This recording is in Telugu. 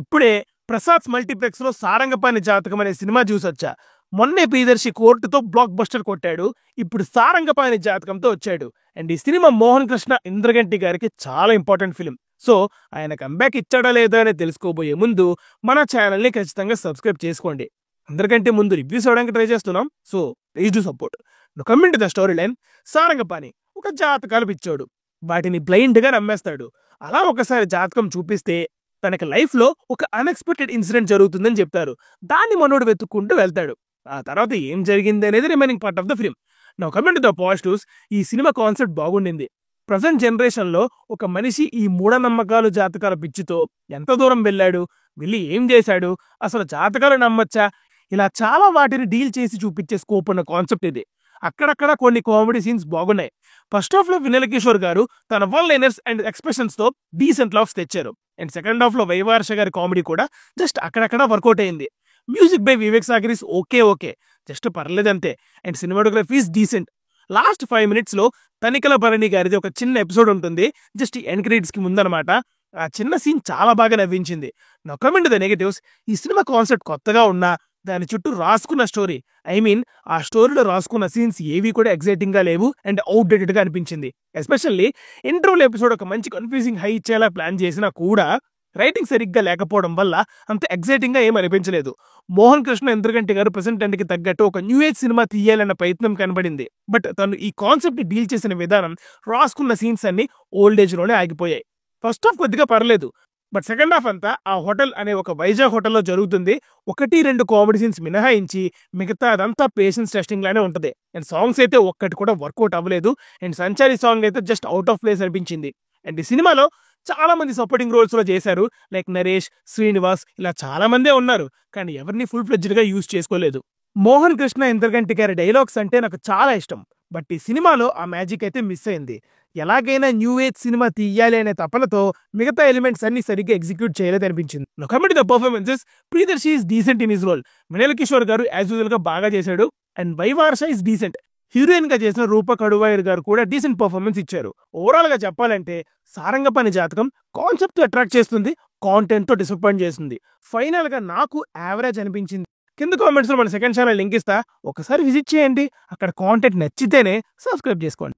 ఇప్పుడే ప్రసాద్ మల్టీప్లెక్స్ లో సారంగపాణి జాతకం అనే సినిమా చూసొచ్చా. మొన్నే ప్రియదర్శి కోర్టుతో బ్లాక్ బస్టర్ కొట్టాడు. ఇప్పుడు సారంగపాణి జాతకంతో వచ్చాడు. అండ్ ఈ సినిమా మోహన్ కృష్ణ ఇంద్రగంటి గారికి చాలా ఇంపార్టెంట్ ఫిలిం. సో ఆయన కంబ్యాక్ ఇచ్చాడా లేదా అని తెలుసుకోబోయే ముందు మన ఛానల్ ని ఖచ్చితంగా సబ్స్క్రైబ్ చేసుకోండి. అందరికంటే ముందు రివ్యూస్ అవడానికి ట్రై చేస్తున్నాం. So please do support. Coming to the story line. Sarangapani ఒక జాతకాలు పిచ్చోడు. వాటిని బ్లైండ్ గా నమ్మేస్తాడు. అలా ఒకసారి జాతకం చూపిస్తే తనకి లైఫ్ లో ఒక అన్ఎక్స్పెక్టెడ్ ఇన్సిడెంట్ జరుగుతుందని చెప్తారు. దాన్ని మనోడు వెతుక్కుంటూ వెళ్తాడు. ఆ తర్వాత ఏం జరిగింది అనేది remaining part of the film. Now coming to the positives. ఈ సినిమా కాన్సెప్ట్ బాగుండింది. ప్రజెంట్ జనరేషన్ లో ఒక మనిషి ఈ మూఢనమ్మకాలు జాతకాల పిచ్చితో ఎంత దూరం వెళ్ళాడు, వెళ్ళి ఏం చేశాడు, అసలు జాతకాలు నమ్మచ్చా, ఇలా చాలా వాటిని డీల్ చేసి చూపించే స్కోప్ ఉన్న కాన్సెప్ట్ ఇది. అక్కడక్కడ కొన్ని కామెడీ సీన్స్ బాగున్నాయి. ఫస్ట్ హాఫ్ లో వినయ్ కిషోర్ గారు తన వన్ లైనర్స్ అండ్ ఎక్స్ప్రెషన్స్ తో డీసెంట్ లాఫ్స్ తెచ్చారు. అండ్ సెకండ్ హాఫ్ లో వైవార్ష గారి కామెడీ కూడా జస్ట్ అక్కడక్కడ వర్కౌట్ అయింది. Music by Vivek Sagar is okay just పర్లేదంతే. And cinematography is decent. Last 5 minutes లో తనికల భరణి గారిది ఒక చిన్న ఎపిసోడ్ ఉంటుంది, జస్ట్ ఎండ్ క్రెడిట్స్ కి ముందనమాట. ఆ చిన్న సీన్ చాలా బాగా నవ్వించింది. Now coming to the negatives. ఈ సినిమా కాన్సెప్ట్ కొత్తగా ఉన్నా దాని చుట్టూ రాసుకున్న స్టోరీ, ఆ స్టోరీలో రాసుకున్న సీన్స్ ఏవి కూడా ఎగ్జైటింగ్ గా లేవు అండ్ అవుట్ డేటెడ్ గా అనిపించింది. ఎస్పెషల్లీ ఇంటర్వల్ ఎపిసోడ్ ఒక మంచి కన్ఫ్యూజింగ్ హై ఇచ్చేలా ప్లాన్ చేసినా కూడా రైటింగ్ సరిగ్గా లేకపోవడం వల్ల అంత ఎగ్జైటింగ్ గా ఏం అనిపించలేదు. మోహన్ కృష్ణ ఇంద్రగంటి గారు ప్రెసెంట్ కి తగ్గట్టు ఒక న్యూ ఏజ్ సినిమా తీయాలన్న ప్రయత్నం కనబడింది. బట్ తను ఈ కాన్సెప్ట్ ని డీల్ చేసిన విధానం, రాసుకున్న సీన్స్ అన్ని ఓల్డ్ ఏజ్ లోనే ఆగిపోయాయి. ఫస్ట్ హాఫ్ కొద్దిగా పర్లేదు, బట్ సెకండ్ హాఫ్ అంతా ఆ హోటల్ అనే ఒక వైజాగ్ హోటల్లో జరుగుతుంది. 1-2 కామెడీ సీన్స్ మినహాయించి మిగతా అదంతా పేషెన్స్ టెస్టింగ్ లానే ఉంటది. అండ్ సాంగ్స్ అయితే ఒక్కటి కూడా వర్కౌట్ అవ్వలేదు. అండ్ సంచారి సాంగ్ అయితే జస్ట్ అవుట్ ఆఫ్ ప్లేస్ అనిపించింది. అండ్ ఈ సినిమాలో చాలా మంది సపోర్టింగ్ రోల్స్ లో చేశారు. లైక్ నరేష్, శ్రీనివాస్, ఇలా చాలా మందే ఉన్నారు. కానీ ఎవరిని ఫుల్ ఫ్లెడ్జ్డ్ గా యూజ్ చేసుకోలేదు. మోహన్ కృష్ణ ఇంద్రగంటి గారి డైలాగ్స్ అంటే నాకు చాలా ఇష్టం. బట్ ఈ సినిమాలో ఆ మ్యాజిక్ అయితే మిస్ అయింది. ఎలాగైనా న్యూ ఏజ్ సినిమా తీయాలి అనే తపనతో మిగతా ఎలిమెంట్స్ అన్ని సరిగ్గా ఎగ్జిక్యూట్ చేయలేదు అనిపించింది. Coming to the performances. Priyadarshi is decent in his role. Vinay Kishore గారు యాజ్ యూజువల్ గా బాగా చేశాడు. And Viva Harsha is decent. Heroine గా చేసిన రూప కడువాయర్ గారు కూడా డీసెంట్ పర్ఫార్మెన్స్ ఇచ్చారు. ఓవరాల్ గా చెప్పాలంటే సారంగపాణి జాతకం కాన్సెప్ట్ అట్రాక్ట్ చేస్తుంది, కాంటెంట్ తో డిసప్పాయింట్ చేస్తుంది. ఫైనల్ గా నాకు యావరేజ్ అనిపించింది. కింద కామెంట్స్ లో మన సెకండ్ ఛానల్ లింక్ ఇస్తా, ఒకసారి విజిట్ చేయండి. అక్కడ కాంటెంట్ నచ్చితేనే సబ్స్క్రైబ్ చేసుకోండి.